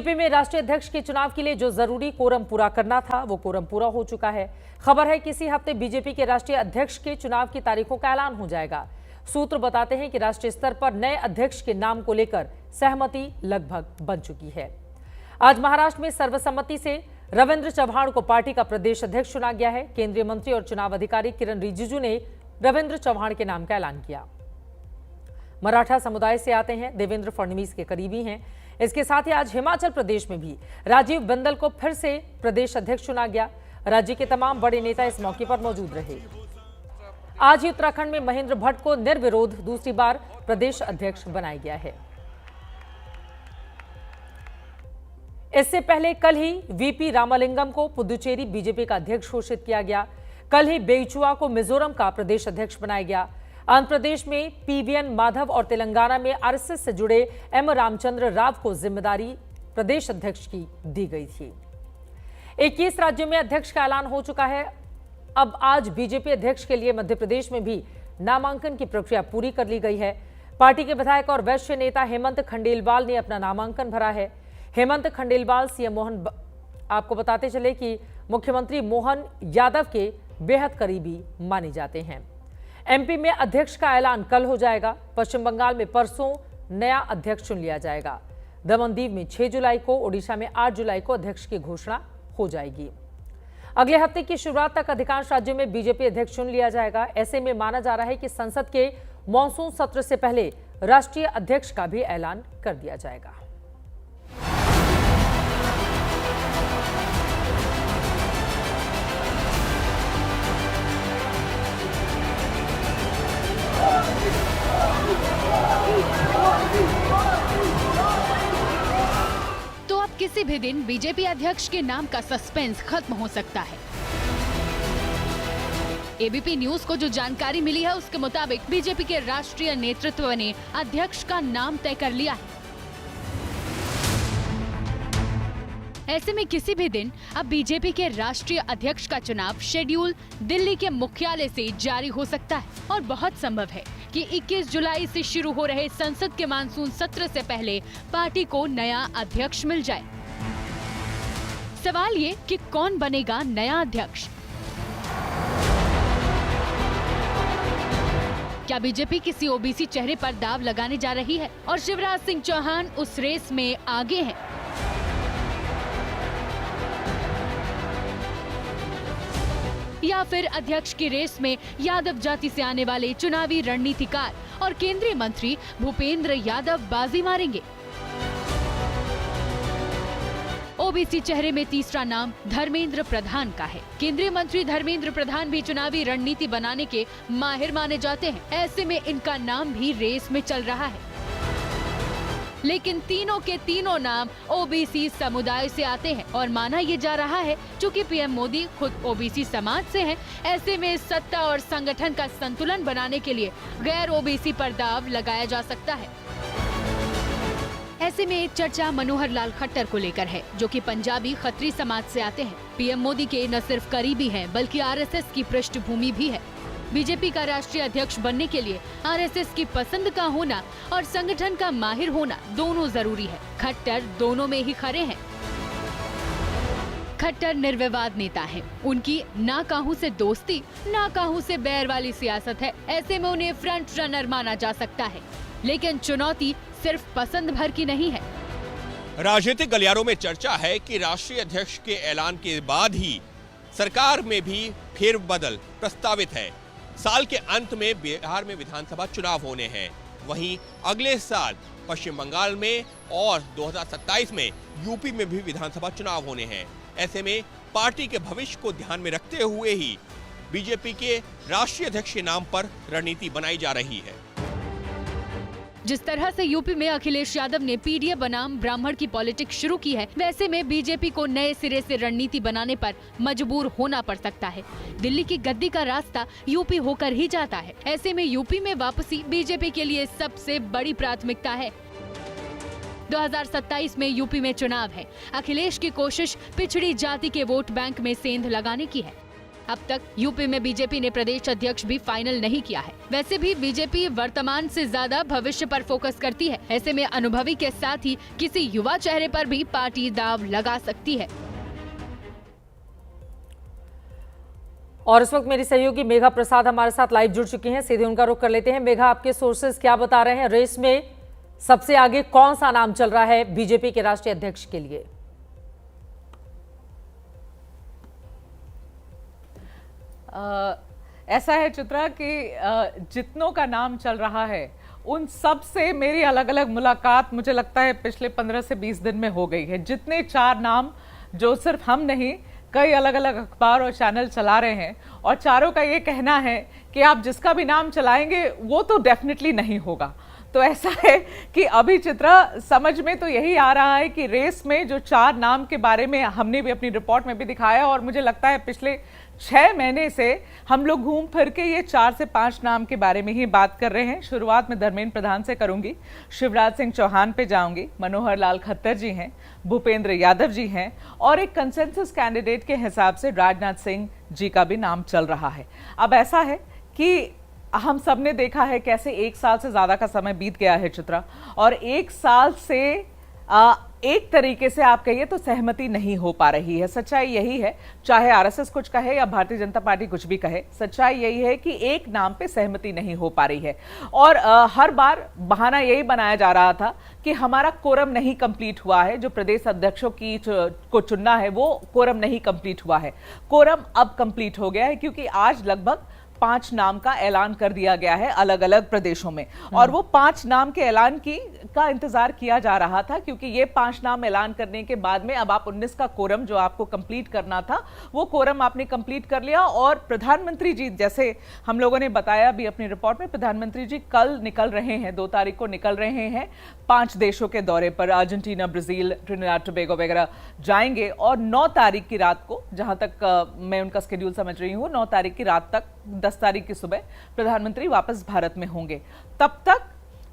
BJP में राष्ट्रीय अध्यक्ष के चुनाव के लिए जो जरूरी कोरम पूरा करना था वो कोरम पूरा हो चुका है। खबर है कि इसी हफ्ते बीजेपी के राष्ट्रीय अध्यक्ष के चुनाव की तारीखों का ऐलान हो जाएगा। सूत्र बताते हैं कि राष्ट्रीय स्तर पर नए अध्यक्ष के नाम को लेकर सहमति लगभग बन चुकी है। आज महाराष्ट्र में सर्वसम्मति से रविंद्र चव्हाण को पार्टी का प्रदेश अध्यक्ष चुना गया है। केंद्रीय मंत्री और चुनाव अधिकारी किरण रिजिजू ने रविंद्र चव्हाण के नाम का ऐलान किया। मराठा समुदाय से आते हैं, देवेंद्र फडणवीस के करीबी हैं। इसके साथ ही आज हिमाचल प्रदेश में भी राजीव बिंदल को फिर से प्रदेश अध्यक्ष चुना गया। राज्य के तमाम बड़े नेता इस मौके पर मौजूद रहे। आज ही उत्तराखंड में महेंद्र भट्ट को निर्विरोध दूसरी बार प्रदेश अध्यक्ष बनाया गया है। इससे पहले कल ही वीपी रामालिंगम को पुदुचेरी बीजेपी का अध्यक्ष घोषित किया गया। कल ही बेइचुआ को मिजोरम का प्रदेश अध्यक्ष बनाया गया। आंध्र प्रदेश में पीवीएन माधव और तेलंगाना में आरएसएस से जुड़े एम रामचंद्र राव को जिम्मेदारी प्रदेश अध्यक्ष की दी गई थी। 21 राज्यों में अध्यक्ष का ऐलान हो चुका है। अब आज बीजेपी अध्यक्ष के लिए मध्य प्रदेश में भी नामांकन की प्रक्रिया पूरी कर ली गई है। पार्टी के विधायक और वैश्य नेता हेमंत खंडेलवाल ने अपना नामांकन भरा है। हेमंत खंडेलवाल सीएम मोहन आपको बताते चले कि मुख्यमंत्री मोहन यादव के बेहद करीबी माने जाते हैं। एमपी में अध्यक्ष का ऐलान कल हो जाएगा। पश्चिम बंगाल में परसों नया अध्यक्ष चुन लिया जाएगा। दमनदीव में 6 जुलाई को, ओडिशा में 8 जुलाई को अध्यक्ष की घोषणा हो जाएगी। अगले हफ्ते की शुरुआत तक अधिकांश राज्यों में बीजेपी अध्यक्ष चुन लिया जाएगा। ऐसे में माना जा रहा है कि संसद के मॉनसून सत्र से पहले राष्ट्रीय अध्यक्ष का भी ऐलान कर दिया जाएगा। तो अब किसी भी दिन बीजेपी अध्यक्ष के नाम का सस्पेंस खत्म हो सकता है। एबीपी न्यूज को जो जानकारी मिली है उसके मुताबिक बीजेपी के राष्ट्रीय नेतृत्व ने अध्यक्ष का नाम तय कर लिया है। ऐसे में किसी भी दिन अब बीजेपी के राष्ट्रीय अध्यक्ष का चुनाव शेड्यूल दिल्ली के मुख्यालय से जारी हो सकता है और बहुत संभव है कि 21 जुलाई से शुरू हो रहे संसद के मानसून सत्र से पहले पार्टी को नया अध्यक्ष मिल जाए। सवाल ये कि कौन बनेगा नया अध्यक्ष? क्या बीजेपी किसी ओबीसी चेहरे पर दाव लगाने जा रही है और शिवराज सिंह चौहान उस रेस में आगे हैं? या फिर अध्यक्ष की रेस में यादव जाति से आने वाले चुनावी रणनीतिकार और केंद्रीय मंत्री भूपेंद्र यादव बाजी मारेंगे? ओबीसी चेहरे में तीसरा नाम धर्मेंद्र प्रधान का है। केंद्रीय मंत्री धर्मेंद्र प्रधान भी चुनावी रणनीति बनाने के माहिर माने जाते हैं। ऐसे में इनका नाम भी रेस में चल रहा है। लेकिन तीनों के तीनों नाम ओबीसी समुदाय से आते हैं और माना ये जा रहा है चूंकि पीएम मोदी खुद ओबीसी समाज से हैं, ऐसे में सत्ता और संगठन का संतुलन बनाने के लिए गैर ओबीसी पर दाव लगाया जा सकता है। ऐसे में एक चर्चा मनोहर लाल खट्टर को लेकर है, जो कि पंजाबी खत्री समाज से आते हैं। पीएम मोदी के न सिर्फ करीबी हैं बल्कि आरएसएस की पृष्ठभूमि भी है। बीजेपी का राष्ट्रीय अध्यक्ष बनने के लिए आरएसएस की पसंद का होना और संगठन का माहिर होना दोनों जरूरी है। खट्टर दोनों में ही खरे हैं। खट्टर निर्विवाद नेता हैं। उनकी ना काहू से दोस्ती ना काहू से बैर वाली सियासत है। ऐसे में उन्हें फ्रंट रनर माना जा सकता है। लेकिन चुनौती सिर्फ पसंद भर की नहीं है। राजनीतिक गलियारों में चर्चा है कि राष्ट्रीय अध्यक्ष के ऐलान के बाद ही सरकार में भी फेरबदल प्रस्तावित है। साल के अंत में बिहार में विधानसभा चुनाव होने हैं। वहीं अगले साल पश्चिम बंगाल में और 2027 में यूपी में भी विधानसभा चुनाव होने हैं। ऐसे में पार्टी के भविष्य को ध्यान में रखते हुए ही बीजेपी के राष्ट्रीय अध्यक्ष के नाम पर रणनीति बनाई जा रही है। जिस तरह से यूपी में अखिलेश यादव ने पीडीए बनाम ब्राह्मण की पॉलिटिक्स शुरू की है, वैसे में बीजेपी को नए सिरे से रणनीति बनाने पर मजबूर होना पड़ सकता है। दिल्ली की गद्दी का रास्ता यूपी होकर ही जाता है। ऐसे में यूपी में वापसी बीजेपी के लिए सबसे बड़ी प्राथमिकता है। 2027 में यूपी में चुनाव है। अखिलेश की कोशिश पिछड़ी जाति के वोट बैंक में सेंध लगाने की है। अब तक यूपी में बीजेपी ने प्रदेश अध्यक्ष भी फाइनल नहीं किया है। वैसे भी बीजेपी वर्तमान से ज्यादा भविष्य पर फोकस करती है। ऐसे में अनुभवी के साथ ही किसी युवा चेहरे पर भी पार्टी दाव लगा सकती है। और इस वक्त मेरी सहयोगी मेघा प्रसाद हमारे साथ लाइव जुड़ चुकी हैं, सीधे उनका रुख कर लेते हैं। मेघा, आपके सोर्सेज क्या बता रहे हैं? रेस में सबसे आगे कौन सा नाम चल रहा है बीजेपी के राष्ट्रीय अध्यक्ष के लिए? ऐसा है चित्रा कि जितनों का नाम चल रहा है उन सब से मेरी अलग अलग मुलाकात मुझे लगता है पिछले 15 से 20 दिन में हो गई है। जितने 4 नाम जो सिर्फ हम नहीं, कई अलग अलग अखबार और चैनल चला रहे हैं, और चारों का ये कहना है कि आप जिसका भी नाम चलाएंगे वो तो डेफिनेटली नहीं होगा। तो ऐसा है कि अभी चित्रा समझ में तो यही आ रहा है कि रेस में जो 4 नाम के बारे में हमने भी अपनी रिपोर्ट में भी दिखाया, और मुझे लगता है पिछले 6 महीने से हम लोग घूम फिर के ये 4 से 5 नाम के बारे में ही बात कर रहे हैं। शुरुआत में धर्मेंद्र प्रधान से करूंगी, शिवराज सिंह चौहान पे जाऊंगी, मनोहर लाल खट्टर जी हैं, भूपेंद्र यादव जी हैं, और एक कंसेंसस कैंडिडेट के हिसाब से राजनाथ सिंह जी का भी नाम चल रहा है। अब ऐसा है कि हम सब ने देखा है कैसे 1 साल से ज्यादा का समय बीत गया है चित्रा, और 1 साल से एक तरीके से आप कहिए तो सहमति नहीं हो पा रही है। सच्चाई यही है, चाहे आरएसएस कुछ कहे या भारतीय जनता पार्टी कुछ भी कहे, सच्चाई यही है कि एक नाम पे सहमति नहीं हो पा रही है। और हर बार बहाना यही बनाया जा रहा था कि हमारा कोरम नहीं कंप्लीट हुआ है, जो प्रदेश अध्यक्षों की को चुनना है वो कोरम नहीं कंप्लीट हुआ है। कोरम अब कंप्लीट हो गया है, क्योंकि आज लगभग 5 नाम का ऐलान कर दिया गया है अलग अलग प्रदेशों में, और वो 5 नाम के ऐलान का इंतजार किया जा रहा था, क्योंकि ये 5 नाम ऐलान करने के बाद में अब आप 19 का कोरम जो आपको कंप्लीट करना था वो कोरम आपने कंप्लीट कर लिया। और प्रधानमंत्री जी, जैसे हम लोगों ने बताया भी अपनी रिपोर्ट में, प्रधानमंत्री जी कल निकल रहे हैं, 2 तारीख को निकल रहे हैं 5 देशों के दौरे पर। अर्जेंटीना, ब्राजील, ट्रिनिडाद टोबैगो वगैरह जाएंगे, और 9 तारीख की रात को, जहां तक मैं उनका शेड्यूल समझ रही हूं, 9 तारीख की रात तक 10 तारीख की सुबह प्रधानमंत्री वापस भारत में होंगे। तब तक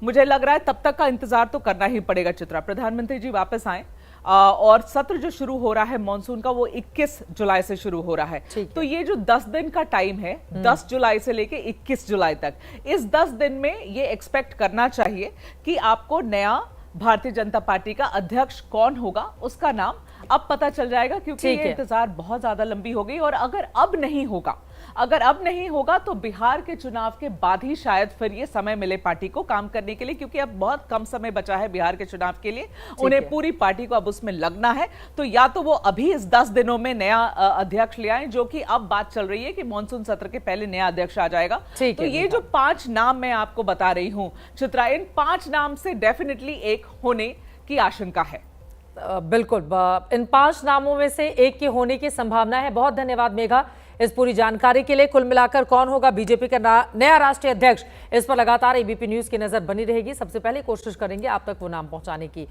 मुझे लग रहा है तब तक का इंतजार तो करना ही पड़ेगा चित्रा। प्रधानमंत्री जी वापस आए, और सत्र जो शुरू हो रहा है मॉनसून का वो 21 जुलाई से शुरू हो रहा है। तो ये जो 10 दिन का टाइम है, 10 जुलाई से लेके 21 जुलाई तक, इस 10 दिन में ये एक्सपेक्ट करना चाहिए कि आपको नया भारतीय जनता पार्टी का अध्यक्ष कौन होगा उसका नाम अब पता चल जाएगा, क्योंकि ये इंतजार बहुत ज्यादा लंबी हो गई। और अगर अब नहीं होगा तो बिहार के चुनाव के बाद ही शायद फिर ये समय मिले पार्टी को काम करने के लिए, क्योंकि अब बहुत कम समय बचा है बिहार के चुनाव के लिए। उन्हें पूरी पार्टी को अब उसमें लगना है, तो या तो वो अभी इस 10 दिनों में नया अध्यक्ष ले आए, जो कि अब बात चल रही है कि मानसून सत्र के पहले नया अध्यक्ष आ जाएगा। तो ये जो 5 नाम मैं आपको बता रही हूं चित्रा, इन 5 नाम से डेफिनेटली एक होने की आशंका है। बिल्कुल, इन 5 नामों में से एक के होने की संभावना है। बहुत धन्यवाद मेघा इस पूरी जानकारी के लिए। कुल मिलाकर कौन होगा बीजेपी का नया राष्ट्रीय अध्यक्ष, इस पर लगातार एबीपी न्यूज की नजर बनी रहेगी। सबसे पहले कोशिश करेंगे आप तक वो नाम पहुंचाने की।